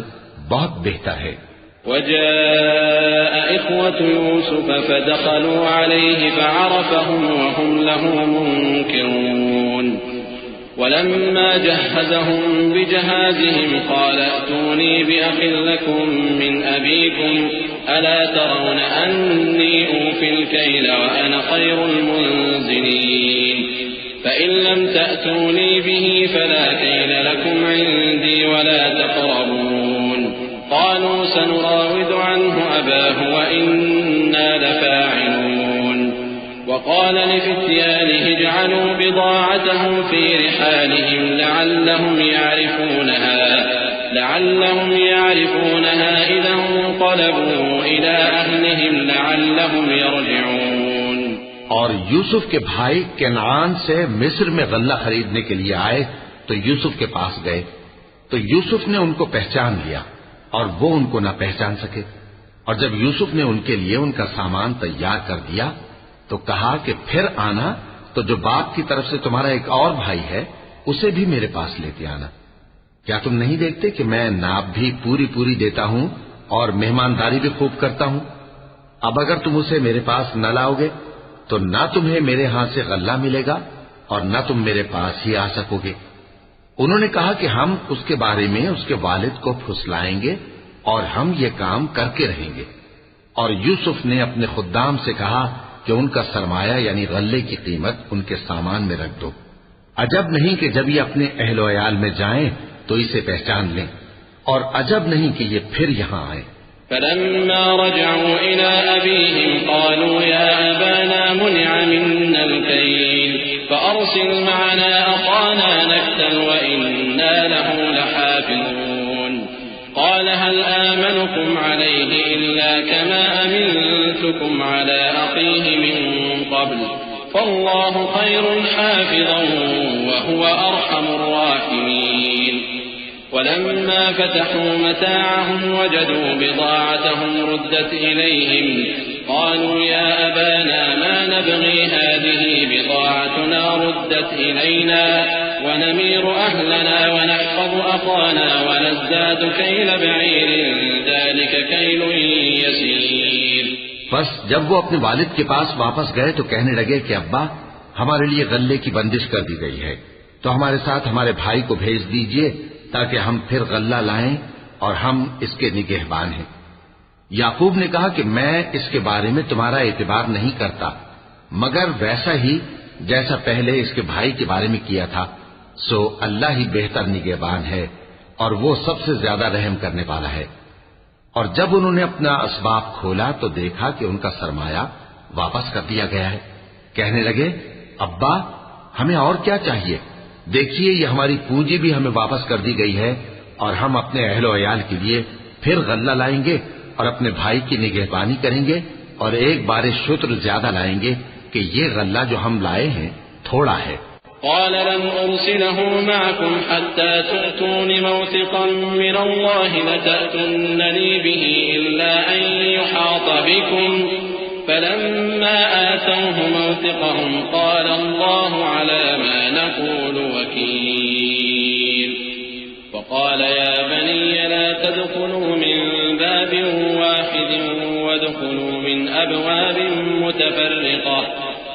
بہت بہتر ہے۔ وجاء إخوة يوسف فدخلوا عليه فعرفهم وهم له منكرون ولما جهزهم بجهازهم قال ائتوني بأخ لكم من أبيكم ألا ترون أني أوفي الكيل وأنا خير المنزلين فإن لم تأتوني به فلا كيل لكم عندي ولا تقربون قالوا سنراود عنه أباه وإنا لفاعلون وقال لفتيانه اجعلوا بضاعتهم في رحالهم لعلهم يعرفونها إذا انقلبوا إلى أهلهم لعلهم يرجعون۔ اور یوسف کے بھائی کنعان سے مصر میں غلہ خریدنے کے لیے آئے تو یوسف کے پاس گئے تو یوسف نے ان کو پہچان لیا اور وہ ان کو نہ پہچان سکے، اور جب یوسف نے ان کے لیے ان کا سامان تیار کر دیا تو کہا کہ پھر آنا تو جو باپ کی طرف سے تمہارا ایک اور بھائی ہے اسے بھی میرے پاس لیتے آنا۔ کیا تم نہیں دیکھتے کہ میں ناب بھی پوری پوری دیتا ہوں اور مہمانداری بھی خوب کرتا ہوں؟ اب اگر تم اسے میرے پاس نہ لاؤ گے تو نہ تمہیں میرے ہاں سے غلہ ملے گا اور نہ تم میرے پاس ہی آ سکو گے۔ انہوں نے کہا کہ ہم اس کے بارے میں اس کے والد کو پھسلائیں گے اور ہم یہ کام کر کے رہیں گے۔ اور یوسف نے اپنے خدام سے کہا کہ ان کا سرمایہ یعنی غلے کی قیمت ان کے سامان میں رکھ دو۔ عجب نہیں کہ جب یہ اپنے اہل و عیال میں جائیں تو اسے پہچان لیں، اور عجب نہیں کہ یہ پھر یہاں آئیں۔ فلما رجعوا إلى أبيهم قالوا يا أبانا منع منا الكيل فأرسل معنا أخانا نكتل وإنا له لحافظون قال هل آمنكم عليه إلا كما أمنتكم على أخيه من قبل فالله خير حافظا وهو أرحم الراحمين ولما فتحوا متاعهم وجدوا بضاعتهم ردت إليهم قالوا يا أبانا ما نبغي هذه بضاعتنا ردت إلينا ونمير أهلنا ونحفظ أخانا ونزداد كيل بعير ذلك كيل يسير۔ بس جب وہ اپنے والد کے پاس واپس گئے تو کہنے لگے کہ ابا ہمارے لیے غلے کی بندش کر دی گئی ہے، تو ہمارے ساتھ ہمارے بھائی کو بھیج دیجئے تاکہ ہم پھر غلہ لائیں اور ہم اس کے نگہبان ہیں۔ یعقوب نے کہا کہ میں اس کے بارے میں تمہارا اعتبار نہیں کرتا مگر ویسا ہی جیسا پہلے اس کے بھائی کے بارے میں کیا تھا، سو اللہ ہی بہتر نگہبان ہے اور وہ سب سے زیادہ رحم کرنے والا ہے۔ اور جب انہوں نے اپنا اسباب کھولا تو دیکھا کہ ان کا سرمایہ واپس کر دیا گیا ہے۔ کہنے لگے ابا ہمیں اور کیا چاہیے، دیکھیے یہ ہماری پونجی بھی ہمیں واپس کر دی گئی ہے اور ہم اپنے اہل و عیال کے لیے پھر غلہ لائیں گے اور اپنے بھائی کی نگہبانی کریں گے اور ایک بار شتر زیادہ لائیں گے کہ یہ غلہ جو ہم لائے ہیں تھوڑا ہے۔ قال لن أرسله معكم حتى تؤتون موثقا من الله لتأتونني به إلا أن يحاط بكم فلما آتوه موثقهم قال الله على ما نقول وكيل وقال يا بني لا تدخلوا من باب واحد وادخلوا من أبواب متفرقة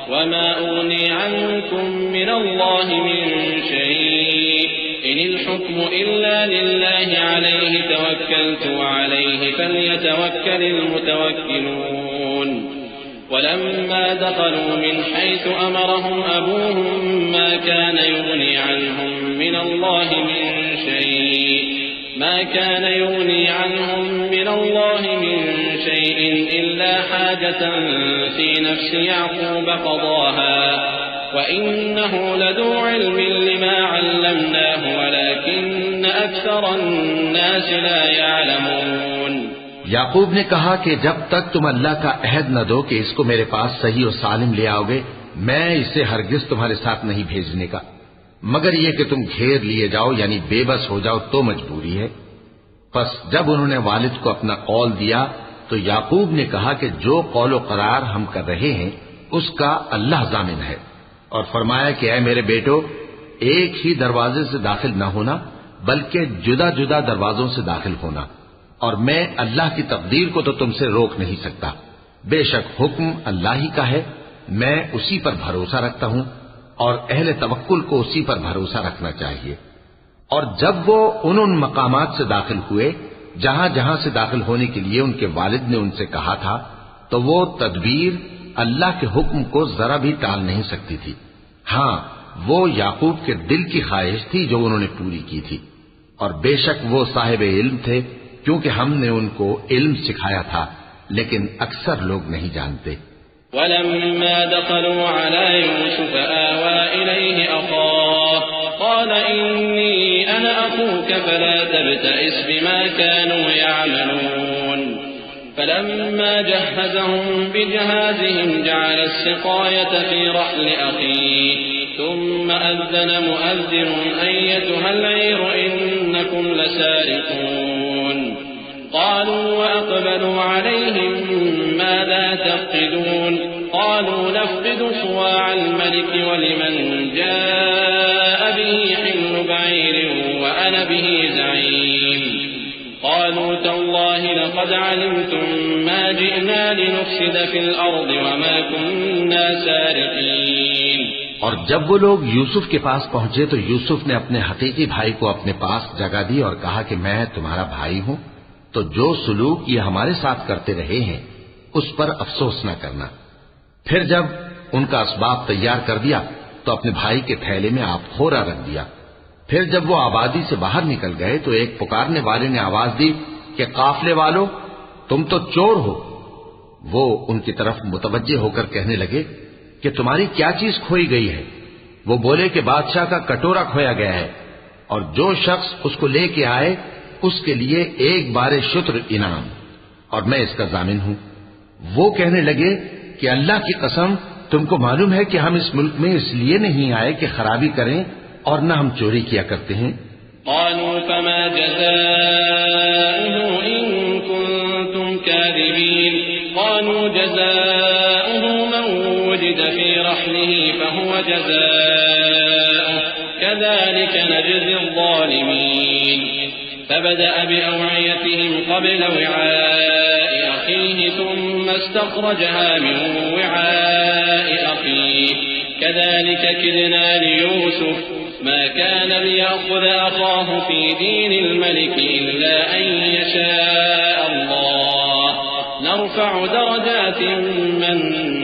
وما أغني عنكم من الله من شيء إن الحكم إلا لله عليه توكلت وعليه فليتوكل المتوكلون ولما دخلوا من حيث أمرهم أبوهم ما كان يغني عنهم من الله من شيء إلا حاجة في نفس يعقوب قضاها وإنه لذو علم لما علمناه ولكن أكثر الناس لا يعلمون۔ یعقوب نے کہا کہ جب تک تم اللہ کا عہد نہ دو کہ اس کو میرے پاس صحیح و سالم لے آؤ گے میں اسے ہرگز تمہارے ساتھ نہیں بھیجنے کا، مگر یہ کہ تم گھیر لیے جاؤ یعنی بے بس ہو جاؤ تو مجبوری ہے۔ پس جب انہوں نے والد کو اپنا قول دیا تو یعقوب نے کہا کہ جو قول و قرار ہم کر رہے ہیں اس کا اللہ ضامن ہے، اور فرمایا کہ اے میرے بیٹو ایک ہی دروازے سے داخل نہ ہونا بلکہ جدا جدا دروازوں سے داخل ہونا، اور میں اللہ کی تقدیر کو تو تم سے روک نہیں سکتا، بے شک حکم اللہ ہی کا ہے، میں اسی پر بھروسہ رکھتا ہوں اور اہل توکل کو اسی پر بھروسہ رکھنا چاہیے۔ اور جب وہ ان مقامات سے داخل ہوئے جہاں جہاں سے داخل ہونے کے لیے ان کے والد نے ان سے کہا تھا تو وہ تدبیر اللہ کے حکم کو ذرا بھی ٹال نہیں سکتی تھی، ہاں وہ یعقوب کے دل کی خواہش تھی جو انہوں نے پوری کی تھی، اور بے شک وہ صاحب علم تھے کیونکہ ہم نے ان کو علم سکھایا تھا لیکن اکثر لوگ نہیں جانتے۔ ولما دخلوا على يوسف آوى إليه أخاه قال إني أنا أخوك فلا تبتئس بما كانوا يعملون فلما جهزهم بجهازهم جعل السقاية في رحل أخيه ثم أذن مؤذن أيتها العير إنكم لسارقون قالوا وأقبلوا عليهم ماذا تفقدون قالوا نفقد صواع الملك ولمن جاء به حمل بعير وأنا به زعيم قالوا تالله لقد علمتم ما جئنا لنفسد في الأرض وما كنا سارقين. اور جب وہ لوگ یوسف کے پاس پہنچے تو یوسف نے اپنے حقیقی بھائی کو اپنے پاس جگہ دی اور کہا کہ میں تمہارا بھائی ہوں، تو جو سلوک یہ ہمارے ساتھ کرتے رہے ہیں اس پر افسوس نہ کرنا. پھر جب ان کا اسباب تیار کر دیا تو اپنے بھائی کے تھیلے میں آپ خورا رکھ دیا. پھر جب وہ آبادی سے باہر نکل گئے تو ایک پکارنے والے نے آواز دی کہ قافلے والو تم تو چور ہو. وہ ان کی طرف متوجہ ہو کر کہنے لگے کہ تمہاری کیا چیز کھوئی گئی ہے؟ وہ بولے کہ بادشاہ کا کٹورا کھویا گیا ہے، اور جو شخص اس کو لے کے آئے اس کے لیے ایک بار شتر انعام، اور میں اس کا ضامن ہوں. وہ کہنے لگے کہ اللہ کی قسم تم کو معلوم ہے کہ ہم اس ملک میں اس لیے نہیں آئے کہ خرابی کریں اور نہ ہم چوری کیا کرتے ہیں. قالوا فما جزاؤه إن كنتم كاذبين قالوا جزاؤه من وجد في رحله فهو جزاؤه كذلك نجزي الظالمين. فبدأ بأوعيتهم قبل وعاء أخيه ثم استخرجها من وعاء أخيه كذلك كدنا ليوسف ما كان ليأخذ أخاه في دين الملك إلا أن يشاء الله نرفع درجات من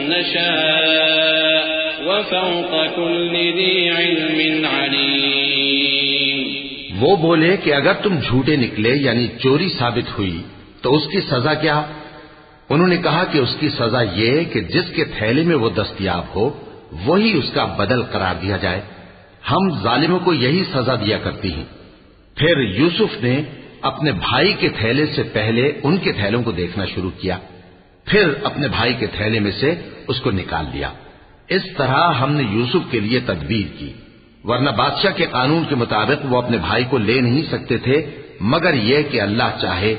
نشاء وفوق كل ذي علم عليم. وہ بولے کہ اگر تم جھوٹے نکلے یعنی چوری ثابت ہوئی تو اس کی سزا کیا؟ انہوں نے کہا کہ اس کی سزا یہ کہ جس کے تھیلے میں وہ دستیاب ہو وہی اس کا بدل قرار دیا جائے. ہم ظالموں کو یہی سزا دیا کرتی ہیں. پھر یوسف نے اپنے بھائی کے تھیلے سے پہلے ان کے تھیلوں کو دیکھنا شروع کیا، پھر اپنے بھائی کے تھیلے میں سے اس کو نکال لیا. اس طرح ہم نے یوسف کے لیے تدبیر کی، ورنہ بادشاہ کے قانون کے مطابق وہ اپنے بھائی کو لے نہیں سکتے تھے مگر یہ کہ اللہ چاہے.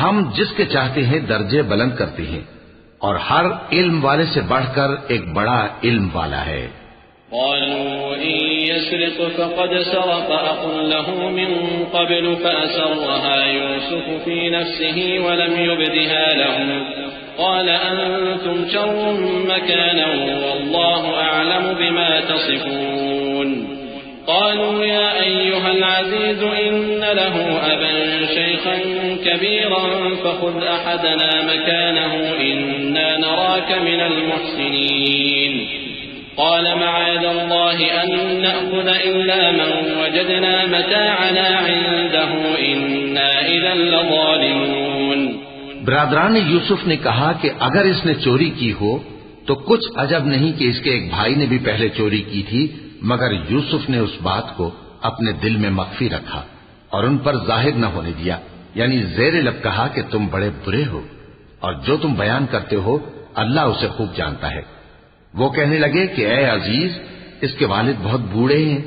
ہم جس کے چاہتے ہیں درجے بلند کرتے ہیں، اور ہر علم والے سے بڑھ کر ایک بڑا علم والا ہے. قالوا إن يسرق فقد سرق أخ له من قبل فأسرها يوسف في نفسه ولم يبدها له قال أنتم شر مكانا والله أعلم بما تصفون. قالوا يا أيها العزيز إن له أبا شيخا كبيرا فخذ أحدنا مكانه إنا نراك من المحسنين. قال معاذ الله أن نأخذ إلا من وجدنا متاعنا عنده إنا إذا لظالمون. برادران یوسف نے کہا کہ اگر اس نے چوری کی ہو تو کچھ عجب نہیں کہ اس کے ایک بھائی نے بھی پہلے چوری کی تھی، مگر یوسف نے اس بات کو اپنے دل میں مخفی رکھا اور ان پر ظاہر نہ ہونے دیا، یعنی زیر لب کہا کہ تم بڑے برے ہو اور جو تم بیان کرتے ہو اللہ اسے خوب جانتا ہے. وہ کہنے لگے کہ اے عزیز، اس کے والد بہت بوڑھے ہیں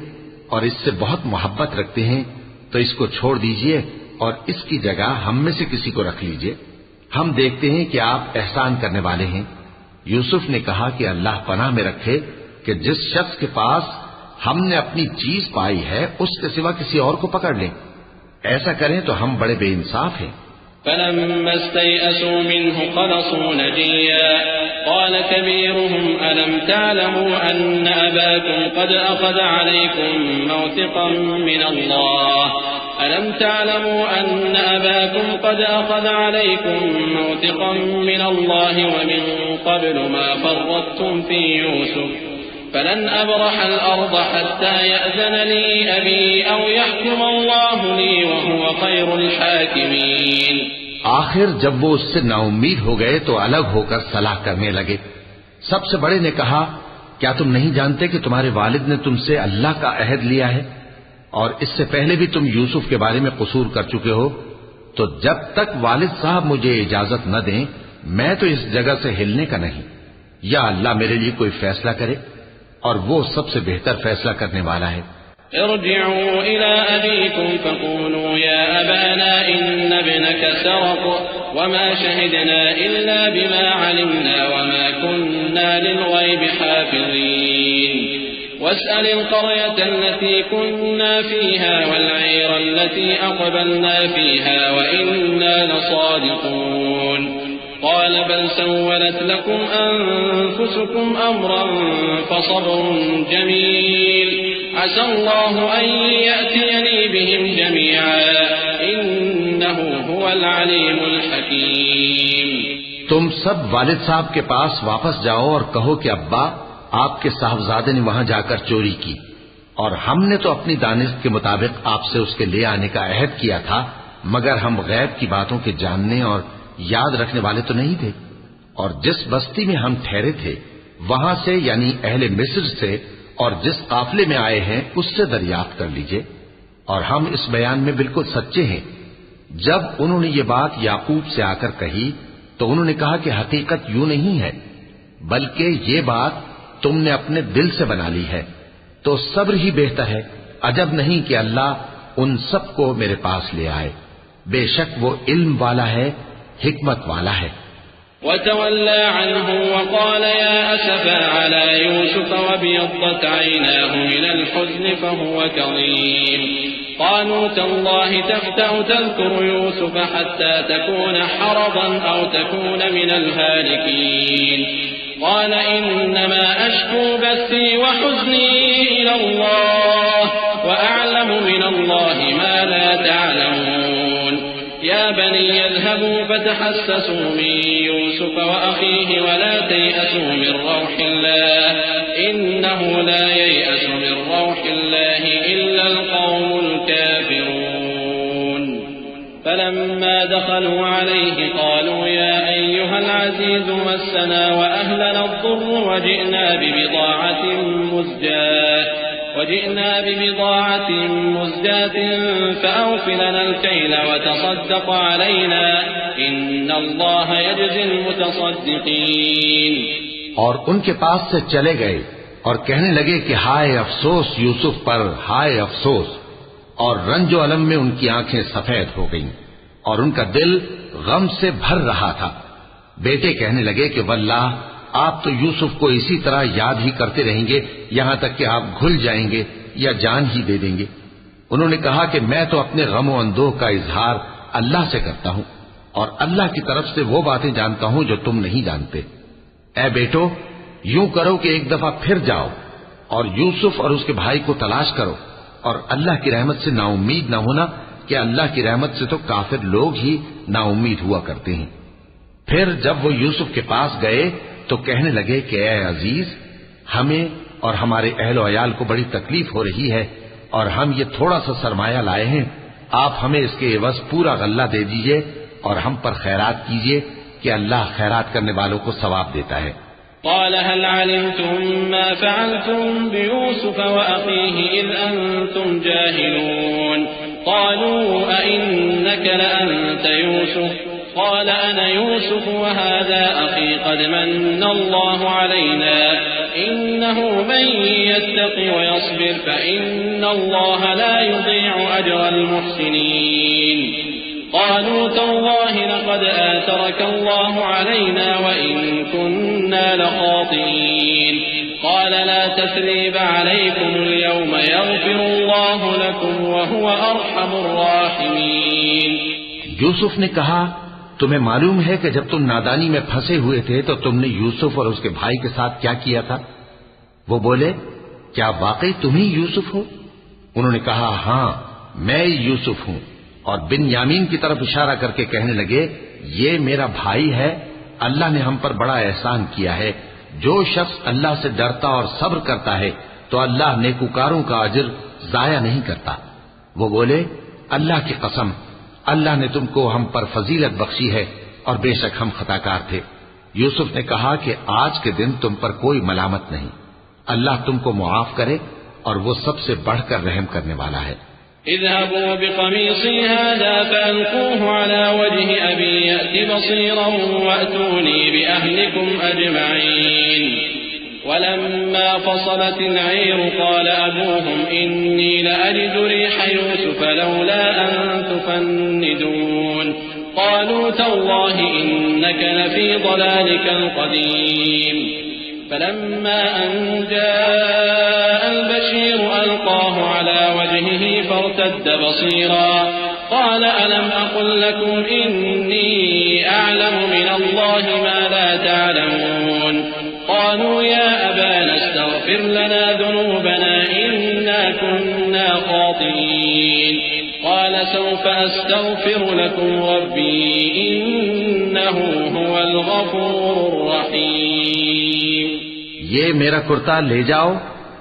اور اس سے بہت محبت رکھتے ہیں، تو اس کو چھوڑ دیجئے اور اس کی جگہ ہم میں سے کسی کو رکھ لیجئے، ہم دیکھتے ہیں کہ آپ احسان کرنے والے ہیں. یوسف نے کہا کہ اللہ پناہ میں رکھے کہ جس شخص کے پاس ہم نے اپنی چیز پائی ہے اس کے سوا کسی اور کو پکڑ لیں، ایسا کریں تو ہم بڑے بے انصاف ہیں. فلما استيئسوا منه خلصوا نجيا قال كبيرهم ألم تعلموا أن أباكم قد أخذ عليكم موثقا من الله ألم تعلموا أن أباكم قد أخذ عليكم موثقا من الله ومن قبل ما فرطتم في يوسف فلن أبرح الأرض حتى يأذن لي أبي أو يحكم الله لي وهو خير الحاكمين. آخر جب وہ اس سے نا امید ہو گئے تو الگ ہو کر صلاح کرنے لگے. سب سے بڑے نے کہا کیا تم نہیں جانتے کہ تمہارے والد نے تم سے اللہ کا عہد لیا ہے اور اس سے پہلے بھی تم یوسف کے بارے میں قصور کر چکے ہو، تو جب تک والد صاحب مجھے اجازت نہ دیں میں تو اس جگہ سے ہلنے کا نہیں، یا اللہ میرے لیے کوئی فیصلہ کرے اور وہ سب سے بہتر فیصلہ کرنے والا ہے. ارجعوا إلى أبيكم فقولوا يا أبانا إن ابنك سرق وما شهدنا إلا بما علمنا وما كنا للغيب حافظين واسأل القرية التي كنا فيها والعير التي أقبلنا فيها وإنا لصادقون قال بل سولت لكم أنفسكم أمرا فصبر جميل عسى الله أن يأتيني بهم جميعا إنه هو العليم الحكيم. تم سب والد صاحب کے پاس واپس جاؤ اور کہو کہ ابا آپ کے صاحبزادے نے وہاں جا کر چوری کی اور ہم نے تو اپنی دانست کے مطابق آپ سے اس کے لے آنے کا عہد کیا تھا مگر ہم غیب کی باتوں کے جاننے اور یاد رکھنے والے تو نہیں تھے اور جس بستی میں ہم ٹھہرے تھے وہاں سے یعنی اہل مصر سے اور جس قافلے میں آئے ہیں اس سے دریافت کر لیجئے اور ہم اس بیان میں بالکل سچے ہیں. جب انہوں نے یہ بات یعقوب سے آ کر کہی تو انہوں نے کہا کہ حقیقت یوں نہیں ہے بلکہ یہ بات تم نے اپنے دل سے بنا لی ہے تو صبر ہی بہتر ہے. عجب نہیں کہ اللہ ان سب کو میرے پاس لے آئے. بے شک وہ علم والا ہے حکمت والا ہے. وتولى عنه وقال يا أسفا على يوسف وابيضت عيناه من الحزن فهو كظيم قالوا تالله تفتأ تذكر يوسف حتى تكون حرضا أو تكون من الهالكين قال إنما أشكو بثي وحزني إلى الله وأعلم من الله ما لا تعلمون يا بني اذهبوا فتحسسوا من يوسف وأخيه ولا تيأسوا من روح الله إنه لا ييأس من روح الله إلا القوم الكافرون. فلما دخلوا عليه قالوا يا أيها العزيز مسنا وأهلنا الضر وجئنا ببضاعة مزجاة فأوف لنا الكيل وتصدق علينا إن الله يجزي المتصدقين. اور ان کے پاس سے چلے گئے اور کہنے لگے کہ ہائے افسوس یوسف پر، ہائے افسوس. اور رنج و الم میں ان کی آنکھیں سفید ہو گئیں اور ان کا دل غم سے بھر رہا تھا. بیٹے کہنے لگے کہ واللہ آپ تو یوسف کو اسی طرح یاد ہی کرتے رہیں گے یہاں تک کہ آپ گھل جائیں گے یا جان ہی دے دیں گے. انہوں نے کہا کہ میں تو اپنے غم و اندوہ کا اظہار اللہ سے کرتا ہوں اور اللہ کی طرف سے وہ باتیں جانتا ہوں جو تم نہیں جانتے. اے بیٹو یوں کرو کہ ایک دفعہ پھر جاؤ اور یوسف اور اس کے بھائی کو تلاش کرو اور اللہ کی رحمت سے نا امید نہ ہونا کہ اللہ کی رحمت سے تو کافر لوگ ہی نا امید ہوا کرتے ہیں. پھر جب وہ یوسف کے پاس گئے تو کہنے لگے کہ اے عزیز ہمیں اور ہمارے اہل و عیال کو بڑی تکلیف ہو رہی ہے اور ہم یہ تھوڑا سا سرمایہ لائے ہیں، آپ ہمیں اس کے عوض پورا غلہ دے دیجئے اور ہم پر خیرات کیجئے کہ اللہ خیرات کرنے والوں کو ثواب دیتا ہے. قال هل علمتم ما فعلتم بيوسف وأخيه إذ أنتم جاهلون قالوا أئنك لأنت يوسف قال أنا يوسف وهذا أخي قد من الله علينا إنه من يتق ويصبر فإن الله لا يضيع أجر المحسنين. قالوا تالله لقد آثرك الله علينا وإن كنا لخاطئين قال لا تثريب عليكم اليوم يغفر الله لكم وهو أرحم الراحمين. یوسف نے کہا تمہیں معلوم ہے کہ جب تم نادانی میں پھنسے ہوئے تھے تو تم نے یوسف اور اس کے بھائی کے ساتھ کیا کیا تھا؟ وہ بولے کیا واقعی تم ہی یوسف ہو؟ انہوں نے کہا ہاں میں یوسف ہوں اور بن یامین کی طرف اشارہ کر کے کہنے لگے یہ میرا بھائی ہے. اللہ نے ہم پر بڑا احسان کیا ہے. جو شخص اللہ سے ڈرتا اور صبر کرتا ہے تو اللہ نیکوکاروں کا اجر ضائع نہیں کرتا. وہ بولے اللہ کی قسم اللہ نے تم کو ہم پر فضیلت بخشی ہے اور بے شک ہم خطاکار تھے. یوسف نے کہا کہ آج کے دن تم پر کوئی ملامت نہیں، اللہ تم کو معاف کرے اور وہ سب سے بڑھ کر رحم کرنے والا ہے. اذهبوا بقميصي هذا فألقوه على وجه أبي يأت بصيرا وأتوني بأهلكم أجمعين. ولما فصلت العير قال أبوهم إني لأجد ريح يوسف لولا أن تفندون قالوا تالله إنك لفي ضلالك القديم فلما أن جاء البشير ألقاه على وجهه فارتد بصيرا قال ألم أقل لكم إني أعلم من الله ما لا تعلمون قالوا يا أبانا استغفر لنا ذنوبنا إنا كنا خاطئين قال سوف أستغفر لكم ربي إنه هو الغفور الرحيم. یہ میرا کرتا لے جاؤ،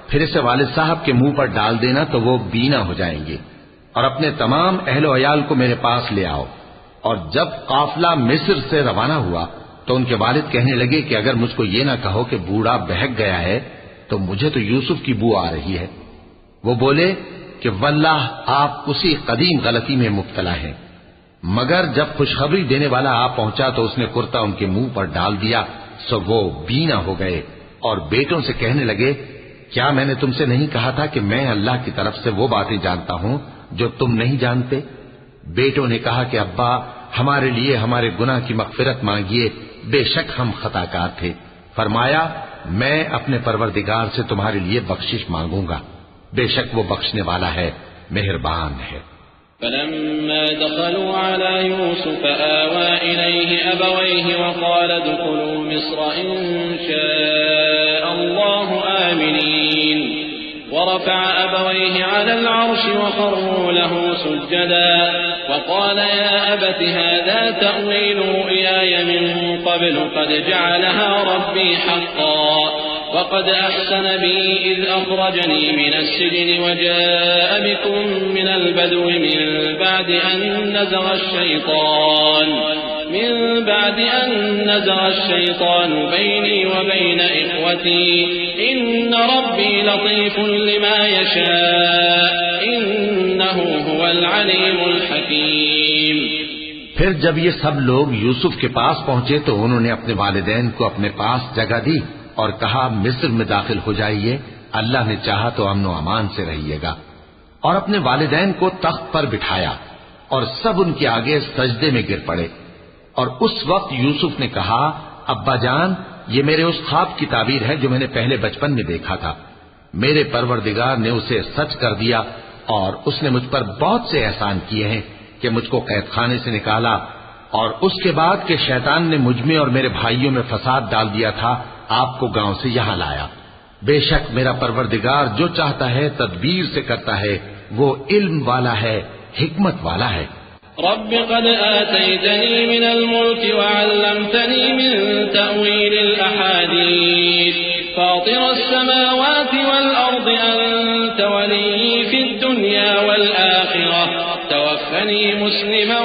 پھر اسے والد صاحب کے منہ پر ڈال دینا تو وہ بینا ہو جائیں گے، اور اپنے تمام اہل و عیال کو میرے پاس لے آؤ. اور جب قافلہ مصر سے روانہ ہوا تو ان کے والد کہنے لگے کہ اگر مجھ کو یہ نہ کہو کہ بوڑھا بہک گیا ہے تو مجھے تو یوسف کی بو آ رہی ہے. وہ بولے کہ واللہ آپ اسی قدیم غلطی میں مبتلا ہیں. مگر جب خوشخبری دینے والا آ پہنچا تو اس نے کرتا ان کے منہ پر ڈال دیا، سو وہ بینا ہو گئے اور بیٹوں سے کہنے لگے کیا میں نے تم سے نہیں کہا تھا کہ میں اللہ کی طرف سے وہ باتیں جانتا ہوں جو تم نہیں جانتے؟ بیٹوں نے کہا کہ ابا ہمارے لیے ہمارے گناہ کی مغفرت مانگیے، بے شک ہم خطا کار تھے. فرمایا میں اپنے پروردگار سے تمہارے لیے بخشش مانگوں گا، بے شک وہ بخشنے والا ہے، مہربان ہے. فلما دخلوا على يوسف آوى إليه أبويه وقال ادخلوا مصر إن شاء الله آمنين ورفع أبويه على العرش وخروا له سجدا وقال يا أبت هذا تأويل رؤياي من قبل قد جعلها ربي حقا وقد أحسن بي إذ أخرجني من السجن وجاء بكم من البدو من بعد أن نزغ الشيطان بيني وبين إخوتي إن ربي لطيف لما يشاء إنه هو العليم الحكيم. پھر جب یہ سب لوگ یوسف کے پاس پہنچے تو انہوں نے اپنے والدین کو اپنے پاس جگہ دی اور کہا مصر میں داخل ہو جائیے، اللہ نے چاہا تو امن و امان سے رہیے گا. اور اپنے والدین کو تخت پر بٹھایا اور سب ان کے آگے سجدے میں گر پڑے. اور اس وقت یوسف نے کہا ابا جان یہ میرے اس خواب کی تعبیر ہے جو میں نے پہلے بچپن میں دیکھا تھا. میرے پروردگار نے اسے سچ کر دیا اور اس نے مجھ پر بہت سے احسان کیے ہیں کہ مجھ کو قید خانے سے نکالا اور اس کے بعد کہ شیطان نے مجھ میں اور میرے بھائیوں میں فساد ڈال دیا تھا آپ کو گاؤں سے یہاں لایا. بے شک میرا پروردگار جو چاہتا ہے تدبیر سے کرتا ہے، وہ علم والا ہے، حکمت والا ہے. رب قد آتيتني من الملك وعلمتني من تأويل الأحاديث فاطر السماوات والأرض أنت ولي في الدنيا والآخرة توفني مسلما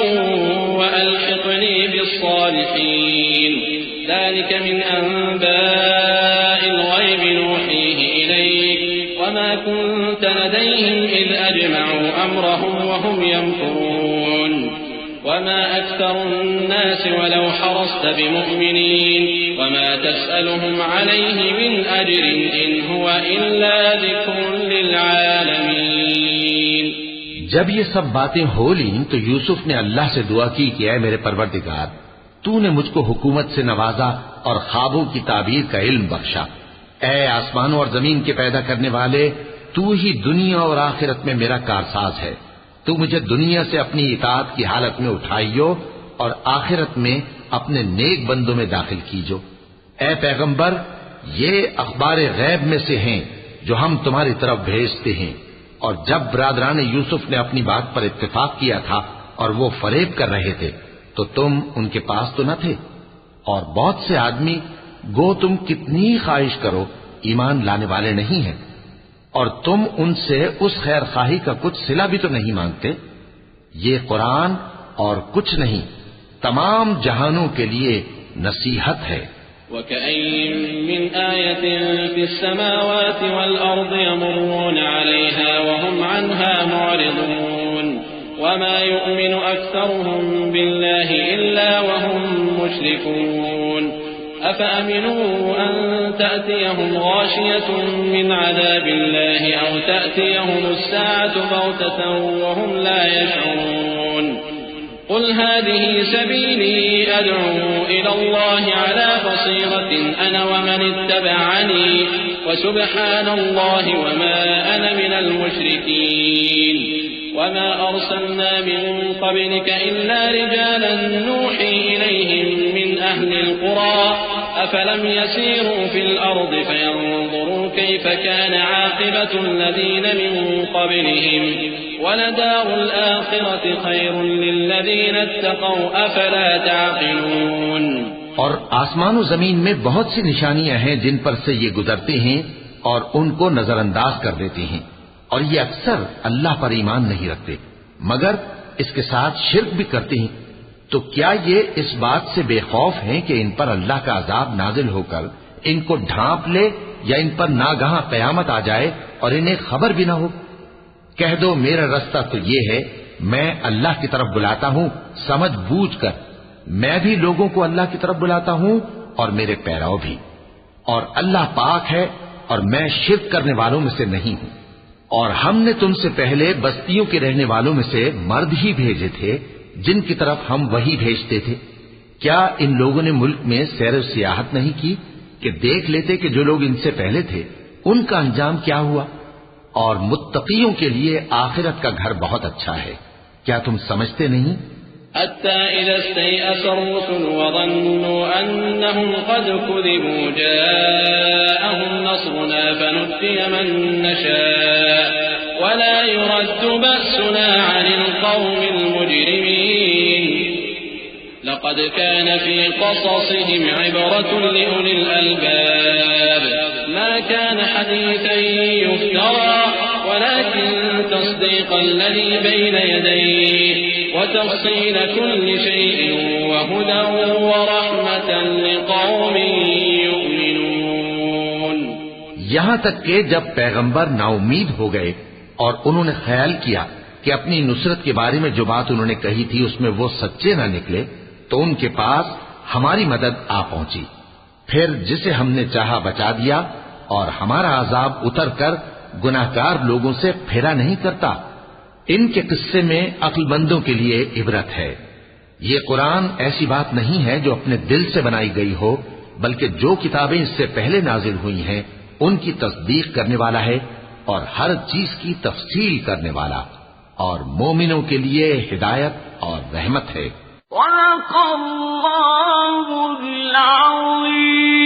وألحقني بالصالحين. ذلك من أنباء الغيب نوحيه إليك وما كنت لديهم إذ أجمعوا أمرهم وهم يمكرون وما أكثر الناس ولو حرصت بمؤمنين وما تسألهم عليه من أجر إن هو إلا ذكر للعالمين. جب یہ سب باتیں ہو لیں تو یوسف نے اللہ سے دعا کی کہ اے میرے پروردگار تو نے مجھ کو حکومت سے نوازا اور خوابوں کی تعبیر کا علم بخشا. اے آسمانوں اور زمین کے پیدا کرنے والے تو ہی دنیا اور آخرت میں میرا کارساز ہے. تو مجھے دنیا سے اپنی اطاعت کی حالت میں اٹھائیو اور آخرت میں اپنے نیک بندوں میں داخل کیجو. اے پیغمبر یہ اخبار غیب میں سے ہیں جو ہم تمہاری طرف بھیجتے ہیں. اور جب برادران یوسف نے اپنی بات پر اتفاق کیا تھا اور وہ فریب کر رہے تھے تو تم ان کے پاس تو نہ تھے. اور بہت سے آدمی گو تم کتنی خواہش کرو ایمان لانے والے نہیں ہیں اور تم ان سے اس خیر خواہی کا کچھ صلہ بھی تو نہیں مانگتے. یہ قرآن اور کچھ نہیں تمام جہانوں کے لیے نصیحت ہے. وَكَأَيٍّ مِّنْ آيَةٍ فِي السَّمَاوَاتِ وَالْأَرْضِ يَمُرُّونَ عَلَيْهَا وَهُمْ عَنْهَا مُعْرِضُونَ وَمَا يُؤْمِنُ أَكْثَرُهُم بِاللَّهِ إِلَّا وَهُم مُّشْرِكُونَ أَفَأَمِنُوا أَن تَأْتِيَهُمْ غَاشِيَةٌ مِّنْ عَذَابِ اللَّهِ أَوْ تَأْتِيَهُمُ السَّاعَةُ بَغْتَةً وَهُمْ لَا يَشْعُرُونَ قل هذه سبيلي أدعو إلى الله على بصيرة أنا ومن اتبعني وسبحان الله وما أنا من المشركين وما أرسلنا من قبلك إلا رجالا نوحي إليهم من أهل القرى أفلم يسيروا في الأرض فينظروا كيف كان عاقبة الذين من قبلهم ولدار الآخرة خير للذين اتقوا أفلا تعقلون. اور آسمان و زمین میں بہت سی نشانیاں ہیں جن پر سے یہ گزرتے ہیں اور ان کو نظر انداز کر دیتے ہیں، اور یہ اکثر اللہ پر ایمان نہیں رکھتے مگر اس کے ساتھ شرک بھی کرتے ہیں. تو کیا یہ اس بات سے بے خوف ہیں کہ ان پر اللہ کا عذاب نازل ہو کر ان کو ڈھانپ لے یا ان پر ناگہاں قیامت آ جائے اور انہیں خبر بھی نہ ہو؟ کہہ دو میرا رستہ تو یہ ہے، میں اللہ کی طرف بلاتا ہوں سمجھ بوجھ کر، میں بھی لوگوں کو اللہ کی طرف بلاتا ہوں اور میرے پیرو بھی، اور اللہ پاک ہے اور میں شرک کرنے والوں میں سے نہیں ہوں. اور ہم نے تم سے پہلے بستیوں کے رہنے والوں میں سے مرد ہی بھیجے تھے جن کی طرف ہم وہی بھیجتے تھے. کیا ان لوگوں نے ملک میں سیر و سیاحت نہیں کی کہ دیکھ لیتے کہ جو لوگ ان سے پہلے تھے ان کا انجام کیا ہوا؟ اور متقیوں کے لیے آخرت کا گھر بہت اچھا ہے. کیا تم سمجھتے نہیں؟ حتى إذا استيأس الرسل وظنوا أنهم قد كذبوا جاءهم نصرنا فنجي من نشاء ولا يرد بأسنا عن القوم المجرمين. لقد كان في قصصهم عبرة لأولي الألباب ما كان حديثا يفترى ولكن تصديق الذي بين يديه وتفصيل كل شيء وهدى ورحمة لقوم يؤمنون. یہاں تک کہ جب پیغمبر نا امید ہو گئے اور انہوں نے خیال کیا کہ اپنی نصرت کے بارے میں جو بات انہوں نے کہی تھی اس میں وہ سچے نہ نکلے تو ان کے پاس ہماری مدد آ پہنچی. پھر جسے ہم نے چاہا بچا دیا اور ہمارا عذاب اتر کر گناہگار لوگوں سے پھیرا نہیں کرتا. ان کے قصے میں عقل مندوں کے لیے عبرت ہے. یہ قرآن ایسی بات نہیں ہے جو اپنے دل سے بنائی گئی ہو بلکہ جو کتابیں اس سے پہلے نازل ہوئی ہیں ان کی تصدیق کرنے والا ہے اور ہر چیز کی تفصیل کرنے والا، اور مومنوں کے لیے ہدایت اور رحمت ہے. صدق اللہ العظیم.